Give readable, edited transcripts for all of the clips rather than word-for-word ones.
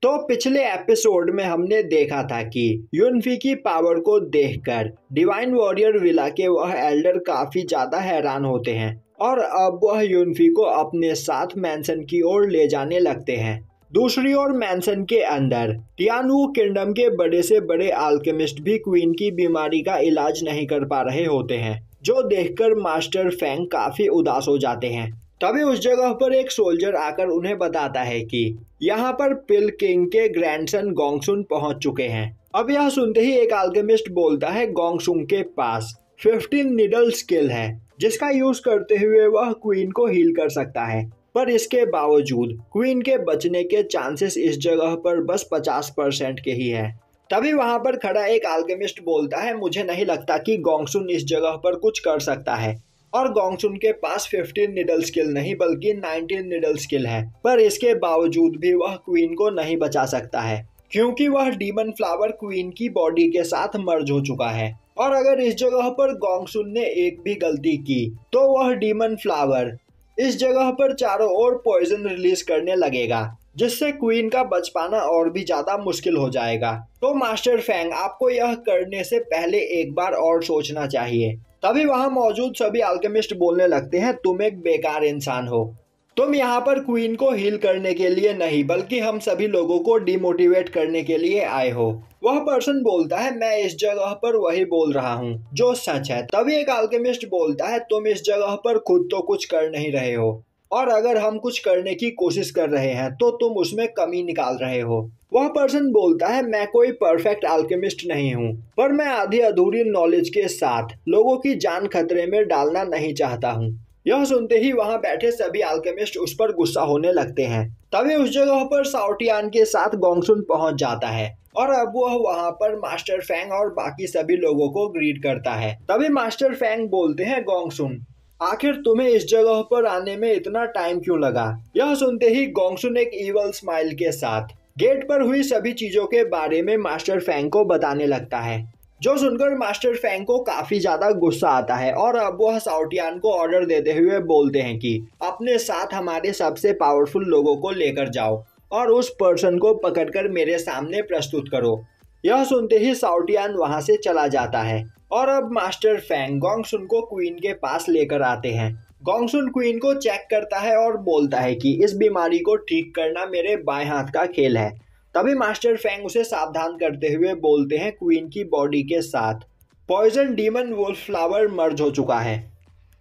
तो पिछले एपिसोड में हमने देखा था कि युनफी की पावर को देखकर डिवाइन वॉरियर विला के वह एल्डर काफी ज्यादा हैरान होते हैं और अब वह युनफी को अपने साथ मैंसन की ओर ले जाने लगते हैं। दूसरी ओर मैंसन के अंदर टियानवू किंगडम के बड़े से बड़े अल्केमिस्ट भी क्वीन की बीमारी का इलाज नहीं कर पा रहे होते हैं, जो देखकर मास्टर फेंग काफी उदास हो जाते हैं। तभी उस जगह पर एक सोल्जर आकर उन्हें बताता है कि यहाँ पर पिल किंग के ग्रैंडसन गोंगसुन पहुंच चुके हैं। अब यह सुनते ही एक अल्केमिस्ट बोलता है गोंगसुन के पास 15 निडल स्किल है, जिसका यूज करते हुए वह क्वीन को हील कर सकता है, पर इसके बावजूद क्वीन के बचने के चांसेस इस जगह पर बस 50% के ही है। तभी वहां पर खड़ा एक अल्केमिस्ट बोलता है मुझे नहीं लगता कि गोंगसुन इस जगह पर कुछ कर सकता है, और गोंगसुन के पास 15 निडल स्किल नहीं बल्कि 19 निडल स्किल है, पर इसके बावजूद भी वह क्वीन को नहीं बचा सकता है क्योंकि वह डीमन फ्लावर क्वीन की बॉडी के साथ मर्ज हो चुका है। और अगर इस जगह पर गोंगसुन ने एक भी गलती की तो वह डीमन फ्लावर इस जगह पर चारों ओर पॉइजन रिलीज करने लगेगा, जिससे क्वीन का बच पाना और भी ज्यादा मुश्किल हो जाएगा। तो मास्टर फेंग, आपको यह करने से पहले एक बार और सोचना चाहिए। तभी वहां मौजूद सभी अल्केमिस्ट बोलने लगते हैं तुम एक बेकार इंसान हो, तुम यहाँ पर क्वीन को हील करने के लिए नहीं बल्कि हम सभी लोगों को डिमोटिवेट करने के लिए आए हो। वह पर्सन बोलता है मैं इस जगह पर वही बोल रहा हूँ जो सच है। तभी एक अल्केमिस्ट बोलता है तुम इस जगह पर खुद तो कुछ कर नहीं रहे हो, और अगर हम कुछ करने की कोशिश कर रहे हैं तो तुम उसमें कमी निकाल रहे हो। वह पर्सन बोलता है मैं कोई परफेक्ट अल्केमिस्ट नहीं हूँ, पर मैं आधी अधूरी नॉलेज के साथ लोगों की जान खतरे में डालना नहीं चाहता हूँ। यह सुनते ही वहां बैठे सभी अल्केमिस्ट उस पर गुस्सा होने लगते हैं। तभी उस जगह पर साओटियान के साथ गोंगसुन पहुंच जाता है और अब वह वहां पर मास्टर फेंग और बाकी सभी लोगों को ग्रीट करता है। तभी मास्टर फेंग बोलते हैं गोंगसुन, आखिर तुम्हें इस जगह पर आने में इतना टाइम क्यों लगा? यह सुनते ही गोंगसुन एक इवल स्माइल के साथ गेट पर हुई सभी चीजों के बारे में मास्टर फेंग को बताने लगता है, जो सुनकर मास्टर फेंग को काफी ज्यादा गुस्सा आता है और अब वह साओटियान को ऑर्डर देते हुए बोलते हैं कि अपने साथ हमारे सबसे पावरफुल लोगों को लेकर जाओ और उस पर्सन को पकड़कर मेरे सामने प्रस्तुत करो। यह सुनते ही साओटियान वहां से चला जाता है और अब मास्टर फेंग गोंगसुन को क्वीन के पास लेकर आते हैं। गोंगसुन क्वीन को चेक करता है और बोलता है कि इस बीमारी को ठीक करना मेरे बाएं हाथ का खेल है। तभी मास्टर फेंग उसे सावधान करते हुए बोलते हैं क्वीन की बॉडी के साथ पॉइजन डीमन वुल्फ फ्लावर मर्ज हो चुका है,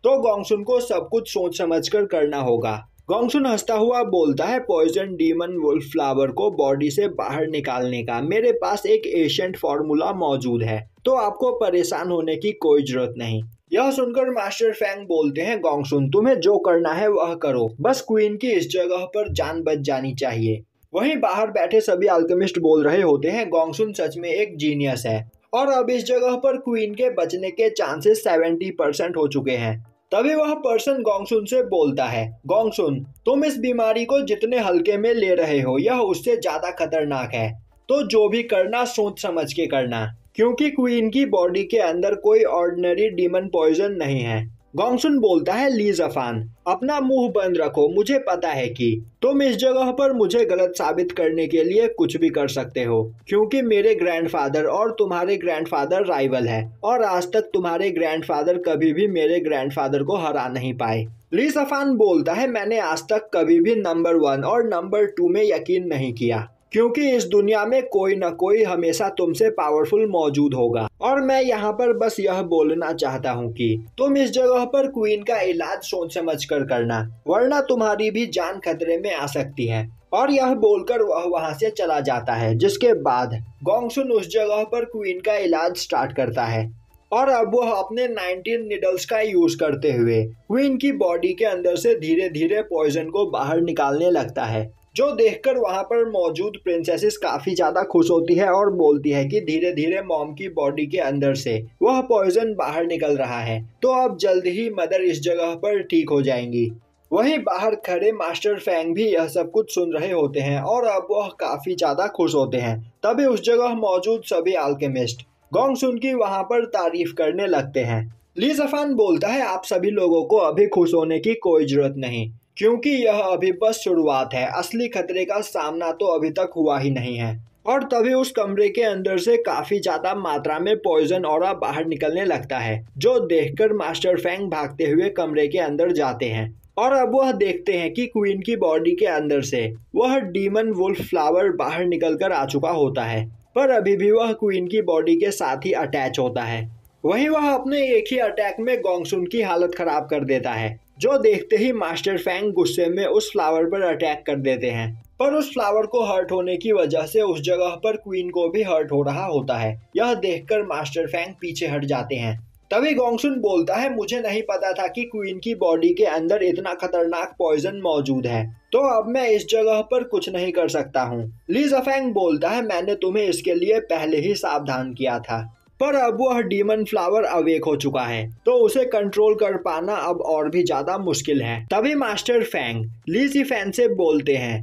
तो गोंगसुन को सब कुछ सोच समझकर करना होगा। गोंगसुन हंसता हुआ बोलता है पॉइजन डीमन वुल्फ फ्लावर को बॉडी से बाहर निकालने का मेरे पास एक एशिएंट फॉर्मूला मौजूद है, तो आपको परेशान होने की कोई जरूरत नहीं। यह सुनकर मास्टर फेंग बोलते हैं गोंगसुन तुम्हें जो करना है वह करो, बस क्वीन की इस जगह पर जान बच जानी चाहिए। वहीं बाहर बैठे सभी अल्केमिस्ट बोल रहे होते हैं गोंगसुन सच में एक जीनियस है और अब इस जगह पर क्वीन के बचने के चांसेस 70% हो चुके हैं। तभी वह पर्सन गोंगसुन से बोलता है गोंगसुन तुम इस बीमारी को जितने हल्के में ले रहे हो यह उससे ज्यादा खतरनाक है, तो जो भी करना सोच समझ के करना, क्योंकि क्वीन की बॉडी के अंदर कोई ऑर्डिनरी डीमन पॉइजन नहीं है। गोंगसुन बोलता है ली जफान अपना मुंह बंद रखो, मुझे पता है कि तुम इस जगह पर मुझे गलत साबित करने के लिए कुछ भी कर सकते हो, क्योंकि मेरे ग्रैंडफादर और तुम्हारे ग्रैंडफादर राइवल है और आज तक तुम्हारे ग्रैंडफादर कभी भी मेरे ग्रैंडफादर को हरा नहीं पाए। ली जफान बोलता है मैंने आज तक कभी भी नंबर 1 और नंबर 2 में यकीन नहीं किया, क्योंकि इस दुनिया में कोई न कोई हमेशा तुमसे पावरफुल मौजूद होगा, और मैं यहाँ पर बस यह बोलना चाहता हूँ कि तुम इस जगह पर क्वीन का इलाज सोच समझ कर करना, वरना तुम्हारी भी जान खतरे में आ सकती है। और यह बोलकर वह वहाँ से चला जाता है, जिसके बाद गोंगसुन उस जगह पर क्वीन का इलाज स्टार्ट करता है और अब वह अपने 19 निडल्स का यूज करते हुए क्वीन की बॉडी के अंदर से धीरे धीरे पॉइजन को बाहर निकालने लगता है, जो देखकर वहां पर मौजूद प्रिंसेसेस काफी ज्यादा खुश होती है और बोलती है कि धीरे धीरे मॉम की बॉडी के अंदर से वह पॉइजन बाहर निकल रहा है, तो अब जल्द ही मदर इस जगह पर ठीक हो जाएंगी। वहीं बाहर खड़े मास्टर फेंग भी यह सब कुछ सुन रहे होते हैं और अब वह काफी ज्यादा खुश होते हैं। तभी उस जगह मौजूद सभी अल्केमिस्ट गोंगसुन की वहां पर तारीफ करने लगते हैं। ली जफान बोलता है आप सभी लोगों को अभी खुश होने की कोई जरूरत नहीं, क्योंकि यह अभी बस शुरुआत है, असली खतरे का सामना तो अभी तक हुआ ही नहीं है। और तभी उस कमरे के अंदर से काफी ज्यादा मात्रा में पॉइजन ऑरा बाहर निकलने लगता है, जो देखकर मास्टर फैंग भागते हुए कमरे के अंदर जाते हैं। और अब वह देखते हैं कि क्वीन की बॉडी के अंदर से वह डीमन वुल्फ फ्लावर बाहर निकलकर आ चुका होता है, पर अभी भी वह क्वीन की बॉडी के साथ ही अटैच होता है। वहीं वह अपने एक ही अटैक में गोंगसुन की हालत खराब कर देता है, जो देखते ही मास्टर फैंग गुस्से में उस फ्लावर पर अटैक कर देते हैं। पर उस फ्लावर को हर्ट होने की वजह से उस जगह पर क्वीन को भी हर्ट हो रहा होता है। यह देखकर मास्टर फैंग पीछे हट जाते हैं। तभी गोंगसुन बोलता है, मुझे नहीं पता था कि क्वीन की बॉडी के अंदर इतना खतरनाक पॉइजन मौजूद है, तो अब मैं इस जगह पर कुछ नहीं कर सकता हूँ। ली ज़फेंग बोलता है, मैंने तुम्हें इसके लिए पहले ही सावधान किया था। पर अब वह डीमन फ्लावर अवेक हो चुका है, तो उसे कंट्रोल कर पाना अब और भी ज्यादा मुश्किल है। तभी मास्टर फैंग ली ज़िफेन से बोलते हैं,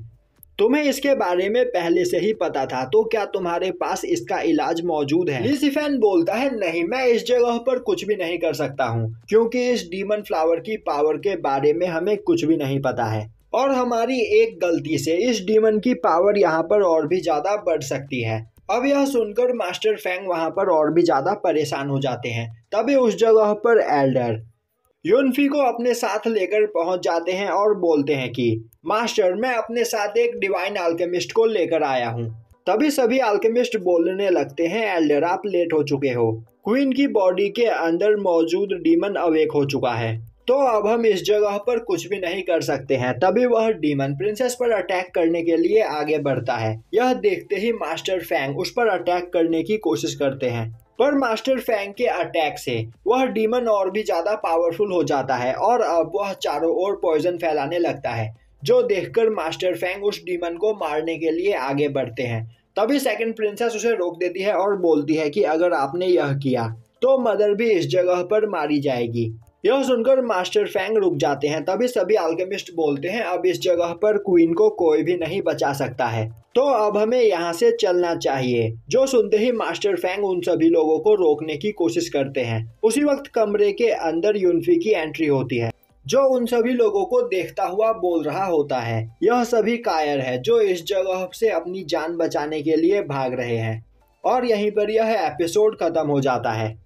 तुम्हें इसके बारे में पहले से ही पता था, तो क्या तुम्हारे पास इसका इलाज मौजूद है? ली ज़िफेन बोलता है, नहीं, मैं इस जगह पर कुछ भी नहीं कर सकता हूँ, क्योंकि इस डीमन फ्लावर की पावर के बारे में हमें कुछ भी नहीं पता है, और हमारी एक गलती से इस डीमन की पावर यहाँ पर और भी ज्यादा बढ़ सकती है। अब यह सुनकर मास्टर फैंग वहां पर और भी ज्यादा परेशान हो जाते हैं। तभी उस जगह पर एल्डर युनफी को अपने साथ लेकर पहुंच जाते हैं और बोलते हैं कि मास्टर, मैं अपने साथ एक डिवाइन अल्केमिस्ट को लेकर आया हूं। तभी सभी अल्केमिस्ट बोलने लगते हैं, एल्डर, आप लेट हो चुके हो, क्वीन की बॉडी के अंदर मौजूद डीमन अवेक हो चुका है, तो अब हम इस जगह पर कुछ भी नहीं कर सकते हैं। तभी वह डीमन प्रिंसेस पर अटैक करने के लिए आगे बढ़ता है। यह देखते ही मास्टर फैंग उस पर अटैक करने की कोशिश करते हैं, पर मास्टर फैंग के अटैक से वह डीमन और भी ज्यादा पावरफुल हो जाता है और अब वह चारों ओर पॉइजन फैलाने लगता है, जो देखकर मास्टर फैंग उस डीमन को मारने के लिए आगे बढ़ते हैं। तभी सेकंड प्रिंसेस उसे रोक देती है और बोलती है कि अगर आपने यह किया तो मदर भी इस जगह पर मारी जाएगी। यह सुनकर मास्टर फैंग रुक जाते हैं। तभी सभी अल्केमिस्ट बोलते हैं, अब इस जगह पर क्वीन को कोई भी नहीं बचा सकता है, तो अब हमें यहाँ से चलना चाहिए। जो सुनते ही मास्टर फैंग उन सभी लोगों को रोकने की कोशिश करते हैं। उसी वक्त कमरे के अंदर युनफी की एंट्री होती है, जो उन सभी लोगों को देखता हुआ बोल रहा होता है, यह सभी कायर है जो इस जगह से अपनी जान बचाने के लिए भाग रहे हैं। और यहीं पर यह एपिसोड खत्म हो जाता है।